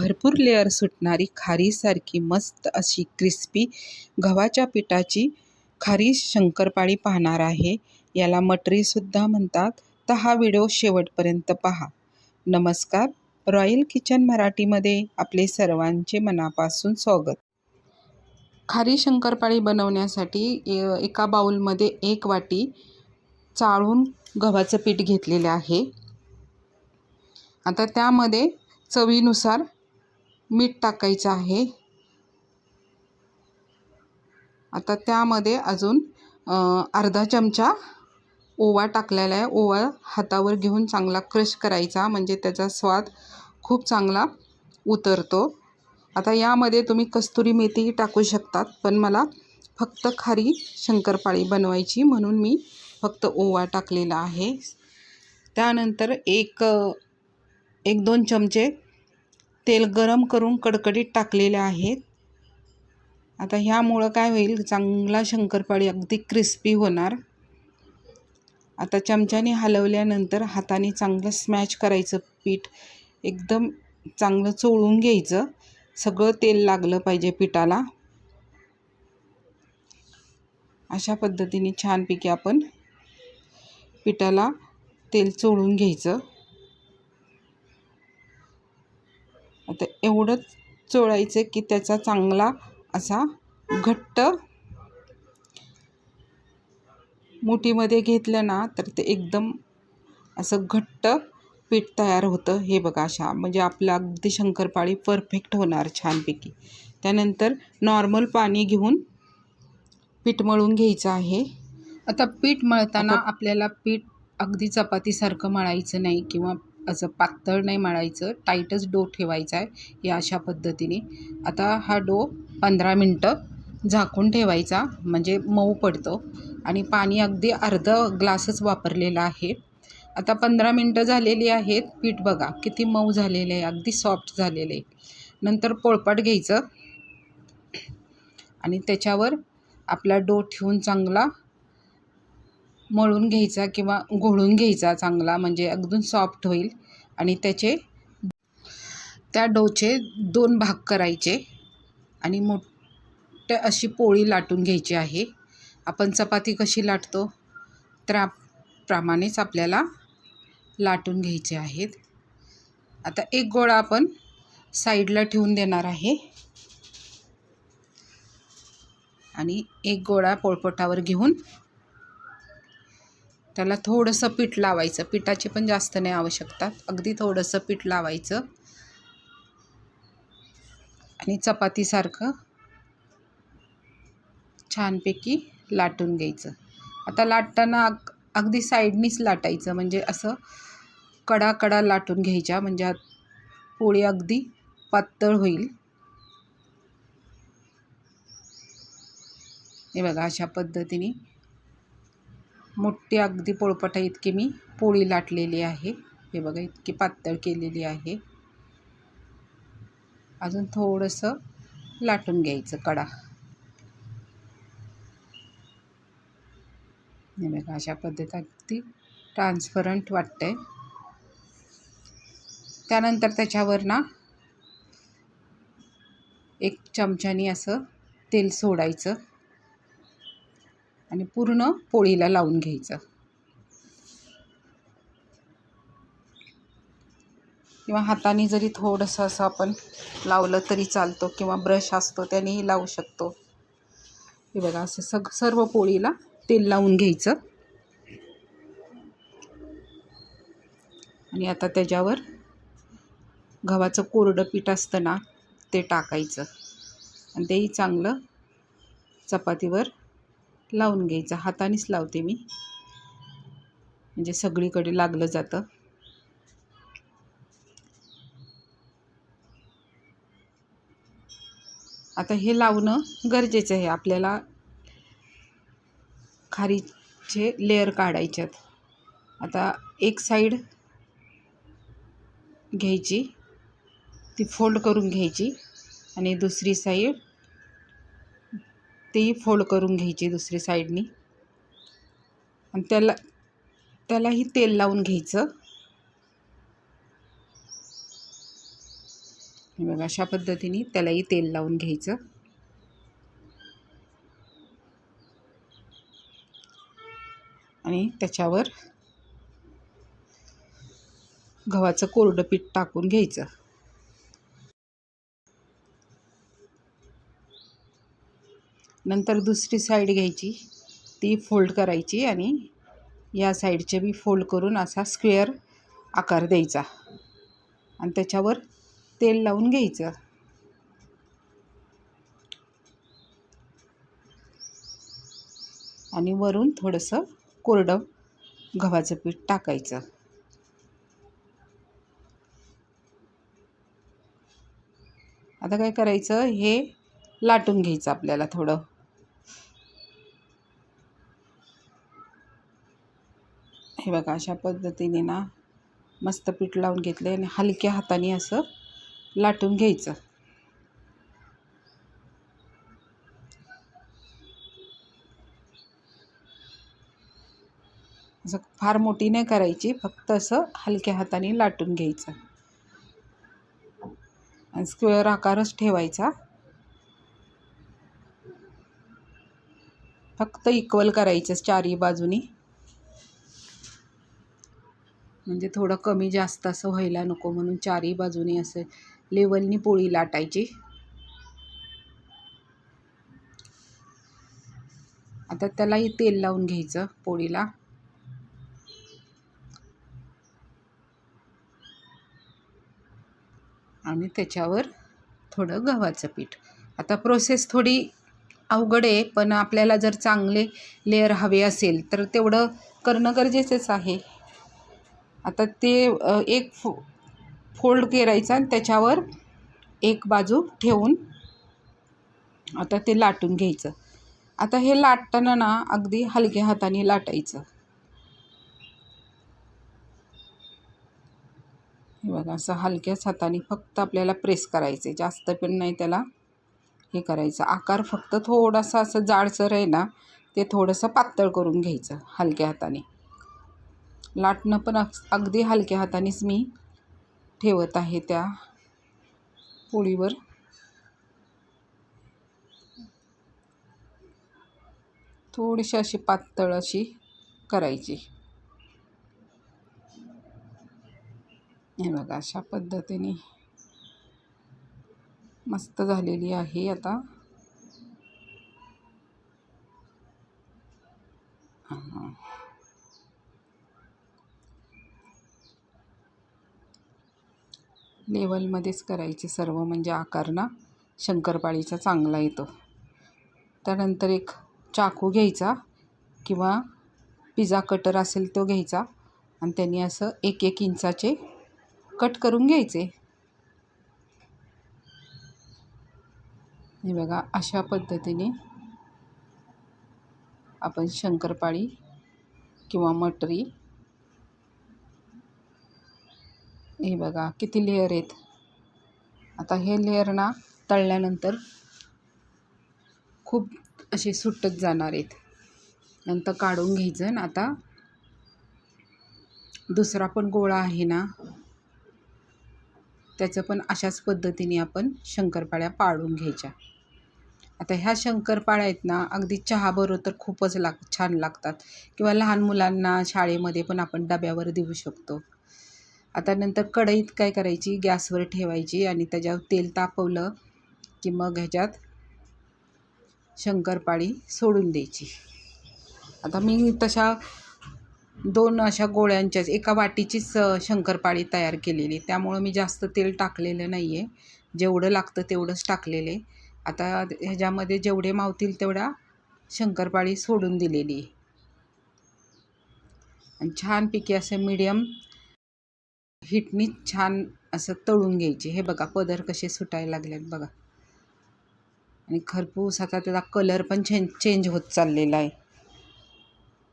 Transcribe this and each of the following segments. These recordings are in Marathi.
भरपूर लेअर सुटणारी खारीसारखी मस्त अशी क्रिस्पी गव्हाच्या पिठाची खारी शंकरपाळी पाहणार आहे. याला मटरीसुद्धा म्हणतात. तर हा व्हिडिओ शेवटपर्यंत पहा. नमस्कार, रॉयल किचन मराठीमध्ये आपले सर्वांचे मनापासून स्वागत. खारी शंकरपाळी बनवण्यासाठी एका बाउलमध्ये 1 वाटी चाळून गव्हाचं पीठ घेतलेलं आहे. आता त्यामध्ये चवीनुसार मीठ टाकायचं आहे. आता त्यामध्ये अजून अर्धा चमचा ओवा टाकलेला आहे. ओवा हातावर घेऊन चांगला क्रश करायचा, म्हणजे त्याचा स्वाद खूप चांगला उतरतो. आता यामध्ये तुम्ही कस्तुरी मेथीही टाकू शकतात, पण मला फक्त खारी शंकरपाळी बनवायची म्हणून मी फक्त ओवा टाकलेला आहे. त्यानंतर एक 2 चमचे तेल गरम करून कडकडीत टाकलेले आहेत. आता ह्यामुळं काय होईल, चांगला शंकरपाळी अगदी क्रिस्पी होणार. आता चमच्याने हलवल्यानंतर हाताने चांगलं स्मॅश करायचं. पीठ एकदम चांगलं चोळून घ्यायचं. सगळं तेल लागलं पाहिजे पिठाला. अशा पद्धतीने छानपैकी आपण पिठाला तेल चोळून घ्यायचं. आता एवढं चोळायचं की त्याचा चांगला असा घट्ट, मुठीमध्ये घेतलं ना तर ते एकदम असं घट्ट पीठ तयार होतं. हे बघा, अशा म्हणजे आपलं अगदी शंकरपाळी परफेक्ट होणार छानपैकी. त्यानंतर नॉर्मल पाणी घेऊन पीठ मळून घ्यायचं आहे. आता पीठ मळताना आपल्याला पीठ अगदी चपातीसारखं मळायचं नाही किंवा असं पातळ नाही मळायचं, टाईटच डो ठेवायचा आहे. या अशा पद्धतीने आता हा डो 15 मिनटं झाकून ठेवायचा, म्हणजे मऊ पडतो. आणि पाणी अगदी अर्धा ग्लासच वापरलेला आहे. आता 15 मिनटं झालेली आहेत. पीठ बघा किती मऊ झालेलं आहे, अगदी सॉफ्ट झालेलं आहे. नंतर पोळपाट घ्यायचं आणि त्याच्यावर आपला डो ठेवून चांगला मळून घ्यायचा किंवा घोळून घ्यायचा चांगला, म्हणजे अगदी सॉफ्ट होईल. आणि त्या डोचे 2 भाग करायचे आणि मोठ्या अशी पोळी लाटून घ्यायची आहे. आपण चपाती कशी लाटतो त्याप्रमाणेच आपल्याला लाटून घ्यायचे आहेत. आता एक गोळा आपण साईडला ठेवून देणार आहे आणि एक गोळा पोळपाटावर घेऊन त्याला थोडंसं पीठ लावायचं. पिठाची पण जास्त नाही आवश्यकता, अगदी थोडंसं पीठ लावायचं आणि चपातीसारखं छानपैकी लाटून घ्यायचं. आता लाटताना अगदी साईडनीच लाटायचं, म्हणजे असं कडा लाटून घ्यायच्या, म्हणजे पोळी अगदी पातळ होईल. हे बघा, अशा पद्धतीने मोठी अगदी पोळपाटा इतकी मी पोळी लाटलेली आहे. हे बघा, इतकी पातळ केलेली आहे. अजून थोडंसं लाटून घ्यायचं कडा. हे बघा, अशा पद्धतीत अगदी ट्रान्सपरंट वाटतंय. त्यानंतर त्याच्यावर ना 1 चमच्याने असं तेल सोडायचं आणि पूर्ण पोळीला लावून घ्यायचं. किंवा हाताने जरी थोडंसं असं आपण लावलं तरी चालतो, किंवा ब्रश असतो त्यानेही लावू शकतो. हे बघा, असं सर्व पोळीला तेल लावून घ्यायचं. आणि आता त्याच्यावर गव्हाचं कोरडं पीठ असतं ना ते टाकायचं आणि तेही चांगलं चपातीवर लावून घ्यायचं. हातानेच लावते मी, म्हणजे सगळीकडे लागलं जातं. आता हे लावणं गरजेचं आहे. आपल्याला खारीचे लेअर काढायचे आहेत. आता एक साईड घ्यायची, ती फोल्ड करून घ्यायची आणि दुसरी साईड ती फोल्ड करून घ्यायची दुसरी साईडनी, आणि त्यालाही तेल लावून घ्यायचं. हे बघा अशा पद्धतीने त्यालाही तेल लावून घ्यायचं. आणि त्याच्यावर गव्हाचं कोरडं पीठ टाकून घ्यायचं. नंतर दुसरी साईड घ्यायची, ती फोल्ड करायची आणि या साईडचे बी फोल्ड करून असा स्क्वेअर आकार द्यायचा आणि त्याच्यावर तेल लावून घ्यायचं. आणि वरून थोडंसं कोरडं गव्हाचं पीठ टाकायचं. आता काय करायचं, हे लाटून घ्यायचं आपल्याला थोडं. हे बघा अशा पद्धतीने ना मस्त पीठ लावून घेतलं आणि हलक्या हाताने असं लाटून घ्यायचं. असं फार मोठी नाही करायची, फक्त असं हलक्या हाताने लाटून घ्यायचं आणि स्क्वेअर आकारच ठेवायचा. फक्त इक्वल करायचं चारही बाजूनी, म्हणजे थोडं कमी जास्त असं व्हायला नको म्हणून चारही बाजूनी असं लेवलनी पोळी लाटायची. आता त्यालाही तेल लावून घ्यायचं पोळीला. आणि त्याच्यावर थोडं गव्हाचं पीठ. आता प्रोसेस थोडी अवघड आहे, पण आपल्याला जर चांगले लेअर हवे असेल तर तेवढं करणं गरजेचंच आहे. आता ते एक फोल्ड करायचा आणि त्याच्यावर एक बाजू ठेवून आता ते लाटून घ्यायचं. आता हे लाटताना ना अगदी हलक्या हाताने लाटायचं. हे बघा असं हलक्याच हाताने फक्त आपल्याला प्रेस करायचे, जास्त पण नाही त्याला हे करायचं. आकार फक्त थोडासा असं जाडसर आहे ना, ते थोडंसं पातळ करून घ्यायचं हलक्या हाताने. लाटणं पण अगदी हलक्या हातानेच मी ठेवत आहे त्या पोळीवर. थोडीशी अशी पातळ अशी करायची. हे बघा अशा पद्धतीने मस्त झालेली आहे. आता लेवलमध्येच करायचे सर्व, म्हणजे आकार ना शंकरपाळीचा चांगला येतो. त्यानंतर एक चाकू घ्यायचा किंवा पिझ्झा कटर असेल तो घ्यायचा आणि त्यांनी असं 1-1 इंचाचे कट करून घ्यायचे. हे बघा अशा पद्धतीने आपण शंकरपाळी किंवा मटरी, हे बघा किती लेअर आहेत. आता हे लेअर ना तळल्यानंतर खूप असे सुटत जाणार आहेत. नंतर काढून घ्यायचं आणि आता दुसरा पण गोळा आहे ना, त्याचं पण अशाच पद्धतीने आपण शंकरपाळ्या पाडून घ्यायच्या. आता ह्या शंकरपाळ्या आहेत ना अगदी चहाबरोबर तर खूपच छान लागतात, किंवा लहान मुलांना शाळेमध्ये पण आपण डब्यावर देऊ शकतो. आता नंतर कढईत काय करायची, गॅसवर ठेवायची आणि त्याच्यावर तेल तापवलं की मग ह्याच्यात शंकरपाळी सोडून द्यायची. आता मी तशा 2 अशा गोळ्यांच्याच एका वाटीचीच शंकरपाळी तयार केलेली, त्यामुळं मी जास्त तेल टाकलेलं नाही आहे. जेवढं लागतं तेवढंच टाकलेलं आहे. आता ह्याच्यामध्ये जेवढे मावतील तेवढ्या शंकरपाळी सोडून दिलेली आहे आणि छानपैकी असं मीडियम हीटनी छान असं तळून घ्यायचे. हे बघा पदर कसे सुटायला लागलेत बघा, आणि खरपूस आता त्याचा कलर पण चेंज होत चाललेला आहे.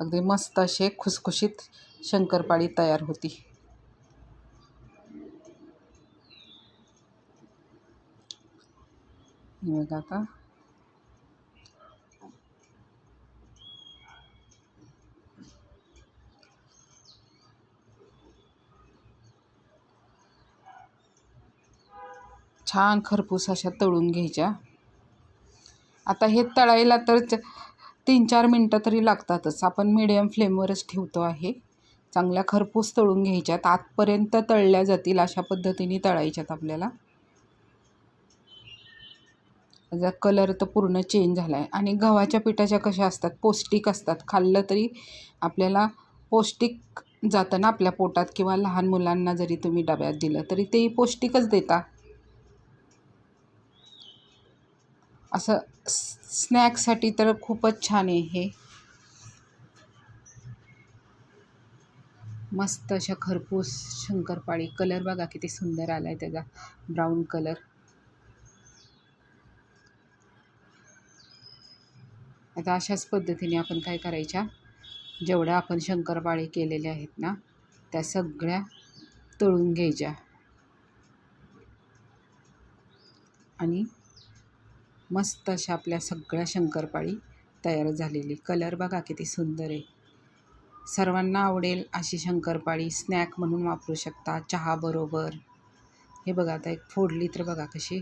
अगदी मस्त असे खुसखुशीत शंकरपाळी तयार होती. बघा आता छान खरपूस अशा तळून घ्यायच्या. आता हे तळायला तर 3-4 मिनटं तरी लागतातच. आपण मीडियम फ्लेमवरच ठेवतो आहे. चांगल्या खरपूस तळून घ्यायच्यात, आतपर्यंत तळल्या जातील अशा पद्धतीने तळायच्यात आपल्याला. त्याचा कलर तर पूर्ण चेंज झाला आहे. आणि गव्हाच्या पिठाच्या कशा असतात, पौष्टिक असतात. खाल्लं तरी आपल्याला पौष्टिक जातं ना आपल्या पोटात, किंवा लहान मुलांना जरी तुम्ही डब्यात दिलं तरी तेही पौष्टिकच देता. असं स्नॅक्ससाठी तर खूपच छान आहे हे. मस्त अशा खरपूस शंकरपाळी. कलर बघा किती सुंदर आला आहे त्याचा, ब्राऊन कलर. आता अशाच पद्धतीने आपण काय करायच्या, जेवढ्या आपण शंकरपाळी केलेल्या आहेत ना त्या सगळ्या तळून घ्यायच्या. आणि मस्त अशा आपल्या सगळ्या शंकरपाळी तयार झालेली. कलर बघा किती सुंदर आहे. सर्वांना आवडेल अशी शंकरपाळी स्नॅक म्हणून वापरू शकता चहाबरोबर. हे बघा आता एक फोडली तर बघा कशी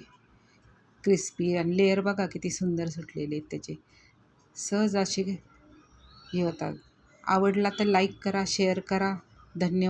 क्रिस्पी, आणि लेअर बघा किती सुंदर सुटलेले आहेत त्याचे. सहज अशी हे होतात. आवडला तर लाईक करा, शेअर करा. धन्यवाद.